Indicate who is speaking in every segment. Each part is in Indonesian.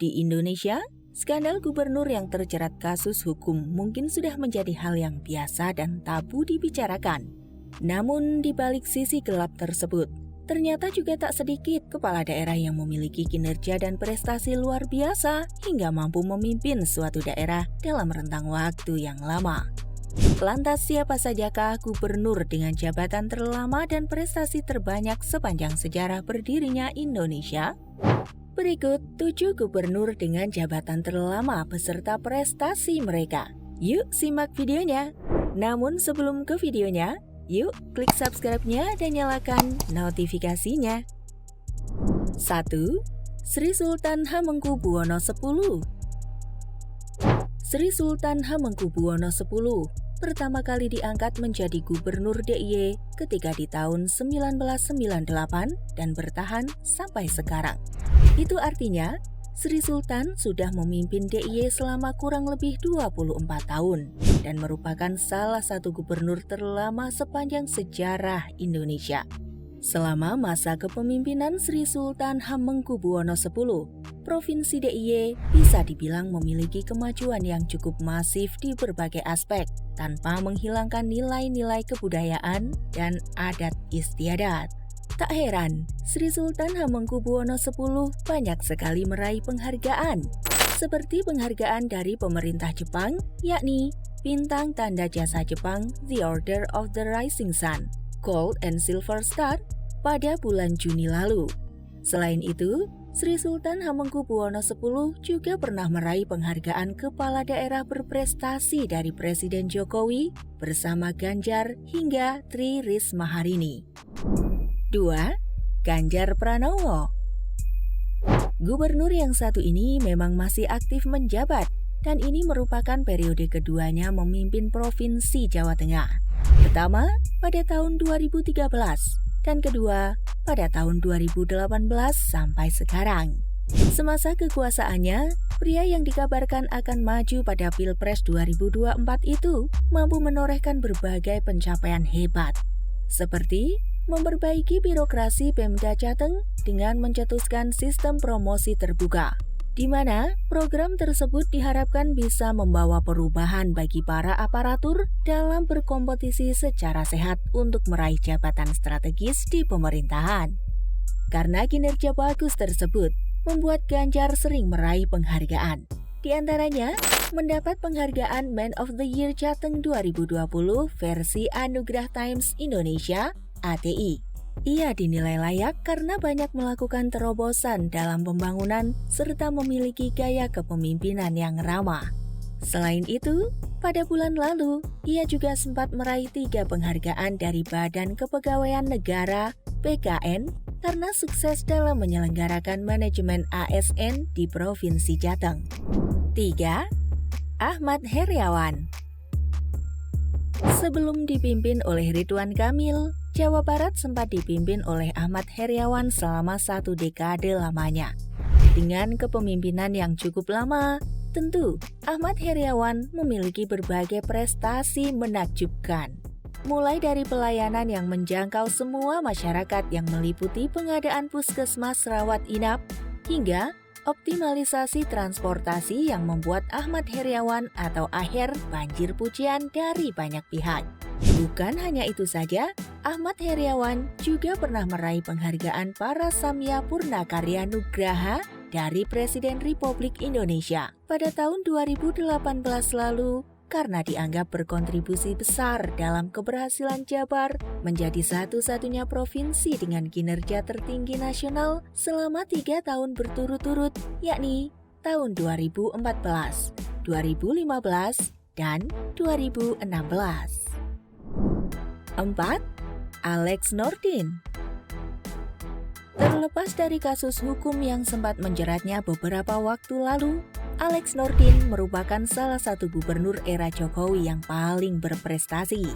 Speaker 1: Di Indonesia, skandal gubernur yang terjerat kasus hukum mungkin sudah menjadi hal yang biasa dan tabu dibicarakan. Namun di balik sisi gelap tersebut, ternyata juga tak sedikit kepala daerah yang memiliki kinerja dan prestasi luar biasa hingga mampu memimpin suatu daerah dalam rentang waktu yang lama. Lantas siapa sajakah gubernur dengan jabatan terlama dan prestasi terbanyak sepanjang sejarah berdirinya Indonesia? Berikut 7 gubernur dengan jabatan terlama beserta prestasi mereka. Yuk simak videonya. Namun sebelum ke videonya, yuk klik subscribe-nya dan nyalakan notifikasinya. 1. Sri Sultan Hamengkubuwono X. Sri Sultan Hamengkubuwono X pertama kali diangkat menjadi gubernur DIY ketika di tahun 1998 dan bertahan sampai sekarang. Itu artinya, Sri Sultan sudah memimpin DIY selama kurang lebih 24 tahun dan merupakan salah satu gubernur terlama sepanjang sejarah Indonesia. Selama masa kepemimpinan Sri Sultan Hamengkubuwono X, Provinsi DIY bisa dibilang memiliki kemajuan yang cukup masif di berbagai aspek tanpa menghilangkan nilai-nilai kebudayaan dan adat istiadat. Tak heran, Sri Sultan Hamengkubuwono X banyak sekali meraih penghargaan, seperti penghargaan dari pemerintah Jepang, yakni Bintang Tanda Jasa Jepang The Order of the Rising Sun, Gold and Silver Star pada bulan Juni lalu. Selain itu, Sri Sultan Hamengkubuwono X juga pernah meraih penghargaan kepala daerah berprestasi dari Presiden Jokowi bersama Ganjar hingga Tri Risma Harini. 2. Ganjar Pranowo. Gubernur yang satu ini memang masih aktif menjabat dan ini merupakan periode keduanya memimpin Provinsi Jawa Tengah. Pertama pada tahun 2013 dan kedua pada tahun 2018 sampai sekarang. Semasa kekuasaannya, pria yang dikabarkan akan maju pada Pilpres 2024 itu mampu menorehkan berbagai pencapaian hebat, seperti memperbaiki birokrasi Pemda Jateng dengan mencetuskan sistem promosi terbuka, di mana program tersebut diharapkan bisa membawa perubahan bagi para aparatur dalam berkompetisi secara sehat untuk meraih jabatan strategis di pemerintahan. Karena kinerja bagus tersebut, membuat Ganjar sering meraih penghargaan. Di antaranya, mendapat penghargaan Man of the Year Jateng 2020 versi Anugerah Times Indonesia ATI. Ia dinilai layak karena banyak melakukan terobosan dalam pembangunan serta memiliki gaya kepemimpinan yang ramah. Selain itu, pada bulan lalu, ia juga sempat meraih 3 penghargaan dari Badan Kepegawaian Negara (BKN) karena sukses dalam menyelenggarakan manajemen ASN di Provinsi Jateng. 3. Ahmad Heriawan. Sebelum dipimpin oleh Ridwan Kamil, Jawa Barat sempat dipimpin oleh Ahmad Heriawan selama 1 dekade lamanya. Dengan kepemimpinan yang cukup lama, tentu Ahmad Heriawan memiliki berbagai prestasi menakjubkan. Mulai dari pelayanan yang menjangkau semua masyarakat yang meliputi pengadaan puskesmas rawat inap, hingga optimalisasi transportasi yang membuat Ahmad Heriawan atau Aher banjir pujian dari banyak pihak. Bukan hanya itu saja, Ahmad Heriawan juga pernah meraih penghargaan Para Samya Purnakarya Nugraha dari Presiden Republik Indonesia pada tahun 2018 lalu karena dianggap berkontribusi besar dalam keberhasilan Jabar menjadi satu-satunya provinsi dengan kinerja tertinggi nasional selama 3 tahun berturut-turut, yakni tahun 2014, 2015, dan 2016. 4. Alex Nurdin. Terlepas dari kasus hukum yang sempat menjeratnya beberapa waktu lalu, Alex Nurdin merupakan salah satu gubernur era Jokowi yang paling berprestasi.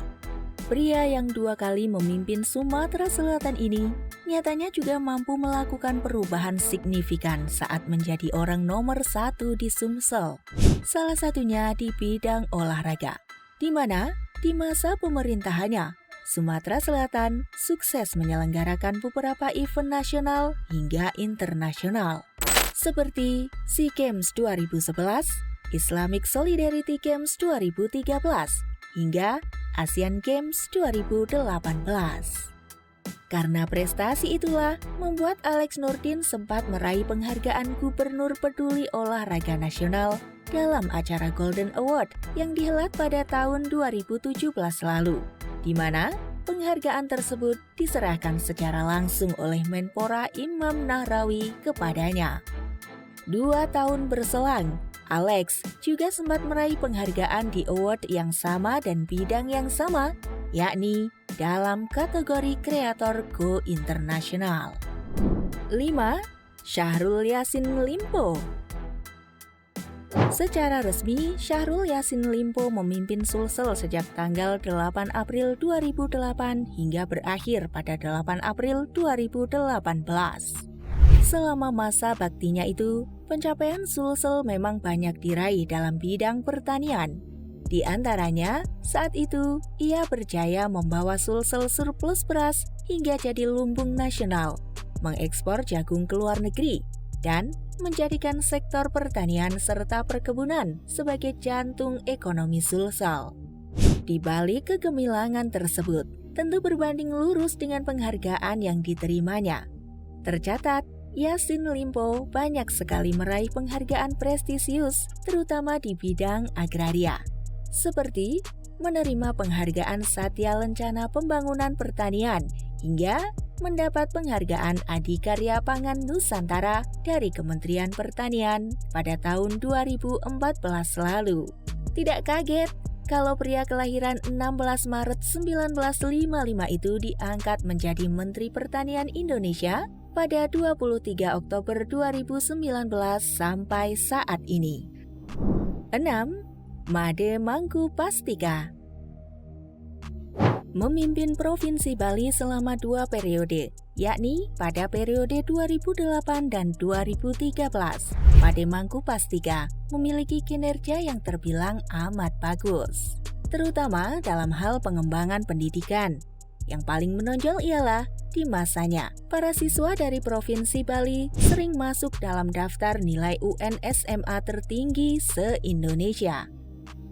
Speaker 1: Pria yang 2 kali memimpin Sumatera Selatan ini nyatanya juga mampu melakukan perubahan signifikan saat menjadi orang nomor 1 di Sumsel, salah satunya di bidang olahraga, di mana di masa pemerintahannya, Sumatera Selatan sukses menyelenggarakan beberapa event nasional hingga internasional. seperti SEA Games 2011, Islamic Solidarity Games 2013, hingga Asian Games 2018. Karena prestasi itulah membuat Alex Nurdin sempat meraih penghargaan Gubernur Peduli Olahraga Nasional dalam acara Golden Award yang dihelat pada tahun 2017 lalu, di mana penghargaan tersebut diserahkan secara langsung oleh Menpora Imam Nahrawi kepadanya. 2 tahun berselang, Alex juga sempat meraih penghargaan di award yang sama dan bidang yang sama, yakni dalam kategori Kreator Go Internasional. 5. Syahrul Yassin Limpo. Secara resmi, Syahrul Yassin Limpo memimpin Sulsel sejak tanggal 8 April 2008 hingga berakhir pada 8 April 2018. Selama masa baktinya itu, pencapaian Sulsel memang banyak diraih dalam bidang pertanian. Di antaranya, saat itu ia berjaya membawa Sulsel surplus beras hingga jadi lumbung nasional, mengekspor jagung ke luar negeri, dan menjadikan sektor pertanian serta perkebunan sebagai jantung ekonomi Sulsel. Di balik kegemilangan tersebut, tentu berbanding lurus dengan penghargaan yang diterimanya. Tercatat, Yassin Limpo banyak sekali meraih penghargaan prestisius, terutama di bidang agraria, seperti menerima penghargaan Satya Lencana Pembangunan Pertanian hingga mendapat penghargaan Adikarya Pangan Nusantara dari Kementerian Pertanian pada tahun 2014 lalu. Tidak kaget kalau pria kelahiran 16 Maret 1955 itu diangkat menjadi Menteri Pertanian Indonesia pada 23 Oktober 2019 sampai saat ini. 6. Made Mangkupastika. Memimpin Provinsi Bali selama 2 periode, yakni pada periode 2008 dan 2013. Made Mangkupastika memiliki kinerja yang terbilang amat bagus, terutama dalam hal pengembangan pendidikan. Yang paling menonjol ialah di masanya, para siswa dari Provinsi Bali sering masuk dalam daftar nilai UN SMA tertinggi se-Indonesia.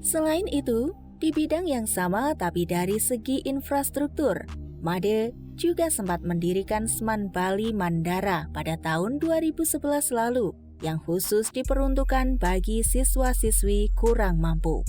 Speaker 1: Selain itu, di bidang yang sama tapi dari segi infrastruktur, Made juga sempat mendirikan Seman Bali Mandara pada tahun 2011 lalu yang khusus diperuntukkan bagi siswa-siswi kurang mampu.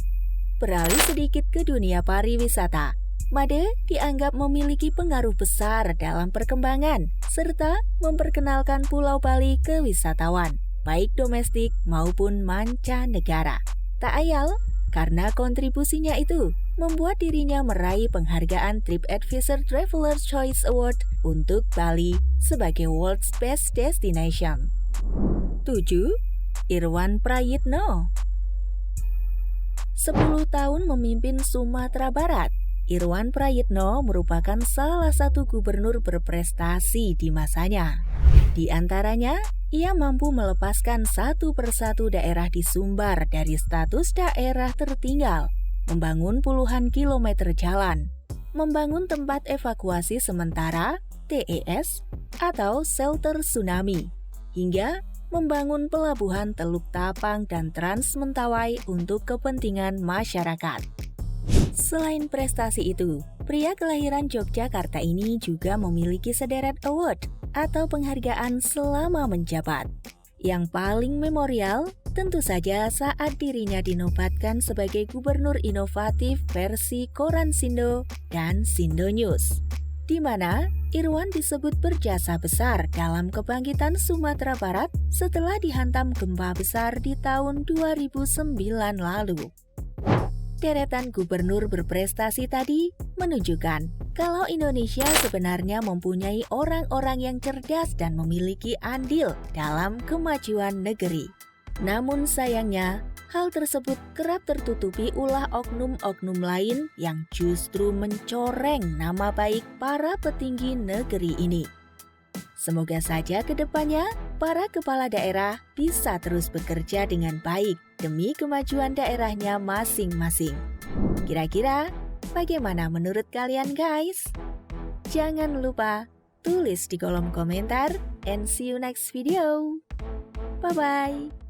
Speaker 1: Beralih sedikit ke dunia pariwisata, Made dianggap memiliki pengaruh besar dalam perkembangan serta memperkenalkan Pulau Bali ke wisatawan, baik domestik maupun mancanegara. Tak ayal, karena kontribusinya itu membuat dirinya meraih penghargaan TripAdvisor Traveler's Choice Award untuk Bali sebagai World's Best Destination. 7. Irwan Prayitno. 10 tahun memimpin Sumatera Barat, Irwan Prayitno merupakan salah satu gubernur berprestasi di masanya. Di antaranya, ia mampu melepaskan satu persatu daerah di Sumbar dari status daerah tertinggal, membangun puluhan kilometer jalan, membangun tempat evakuasi sementara (TES) atau shelter tsunami, hingga membangun pelabuhan Teluk Tapang dan Trans Mentawai untuk kepentingan masyarakat. Selain prestasi itu, pria kelahiran Yogyakarta ini juga memiliki sederet award atau penghargaan selama menjabat. Yang paling memorial tentu saja saat dirinya dinobatkan sebagai gubernur inovatif versi Koran Sindo dan Sindo News, di mana Irwan disebut berjasa besar dalam kebangkitan Sumatera Barat setelah dihantam gempa besar di tahun 2009 lalu. Deretan gubernur berprestasi tadi menunjukkan kalau Indonesia sebenarnya mempunyai orang-orang yang cerdas dan memiliki andil dalam kemajuan negeri. Namun sayangnya, hal tersebut kerap tertutupi ulah oknum-oknum lain yang justru mencoreng nama baik para petinggi negeri ini. Semoga saja ke depannya, para kepala daerah bisa terus bekerja dengan baik demi kemajuan daerahnya masing-masing. Kira-kira bagaimana menurut kalian guys? Jangan lupa tulis di kolom komentar and see you next video. Bye-bye.